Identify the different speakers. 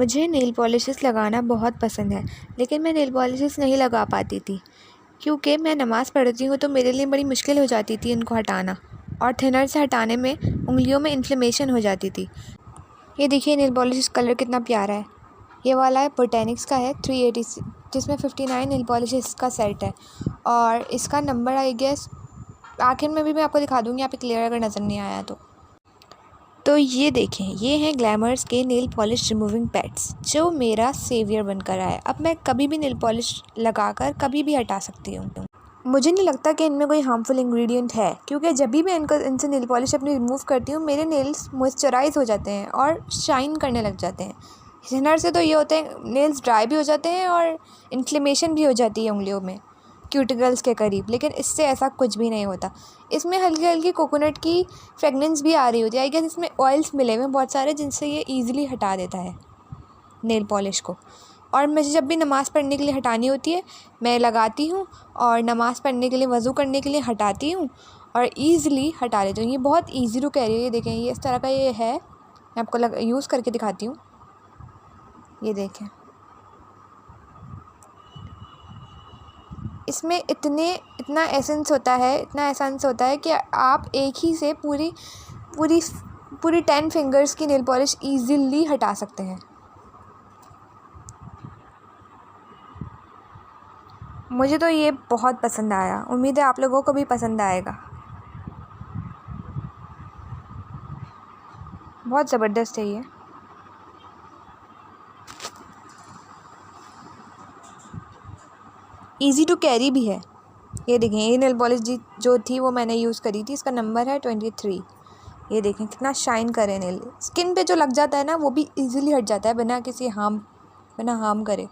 Speaker 1: मुझे nail polishes लगाना बहुत पसंद है, लेकिन मैं नेल पॉलिशेस नहीं लगा पाती थी क्योंकि मैं नमाज़ पढ़ती हूँ तो मेरे लिए बड़ी मुश्किल हो जाती थी इनको हटाना, और थिनर से हटाने में उंगलियों में इन्फ्लेमेशन हो जाती थी। ये देखिए नेल पॉलिश कलर कितना प्यारा है। ये वाला है बोटेनिक्स का है 380, जिसमें 59 नेल पॉलिशेस का सेट है, और इसका नंबर आई गेस आखिर में भी मैं आपको दिखा दूँगी, आप क्लियर अगर नज़र नहीं आया तो ये देखें, ये हैं ग्लैमर्स के नेल पॉलिश रिमूविंग पैड्स जो मेरा सेवियर बनकर आया। अब मैं कभी भी नेल पॉलिश लगाकर कभी भी हटा सकती हूँ। मुझे नहीं लगता कि इनमें कोई हार्मफुल इंग्रेडिएंट है, क्योंकि जब भी मैं इनसे नेल पॉलिश अपनी रिमूव करती हूँ मेरे नेल्स मॉइस्चराइज हो जाते हैं और शाइन करने लग जाते हैं। थिनर से तो ये होते हैं नेल्स ड्राई भी हो जाते हैं और इन्फ्लेमेशन भी हो जाती है उंगलियों में, क्यूटिकल्स के करीब, लेकिन इससे ऐसा कुछ भी नहीं होता। इसमें हल्की हल्की कोकोनट की फ्रेगनेंस भी आ रही होती है। आई गेस इसमें ऑयल्स मिले हुए हैं बहुत सारे, जिनसे ये ईज़िली हटा देता है नेल पॉलिश को। और मुझे जब भी नमाज़ पढ़ने के लिए हटानी होती है मैं लगाती हूँ, और नमाज़ पढ़ने के लिए वज़ू करने के लिए हटाती हूँ और ईज़िली हटा लेती हूँ। ये बहुत ईजी टू कैरी है। ये देखें, ये इस तरह का ये है, मैं आपको यूज़ करके दिखाती हूँ। ये देखें, इसमें इतना एसेंस होता है कि आप एक ही से पूरी पूरी पूरी 10 फिंगर्स की नेल पॉलिश ईज़िली हटा सकते हैं। मुझे तो ये बहुत पसंद आया, उम्मीद है आप लोगों को भी पसंद आएगा। बहुत ज़बरदस्त है ये। ईज़ी टू कैरी भी है। ये देखें, ये नेल पॉलिश जो थी वो मैंने यूज़ करी थी, इसका नंबर है 23। ये देखें कितना शाइन करे नेल। स्किन पे जो लग जाता है ना वो भी ईज़िली हट जाता है बिना हार्म करे।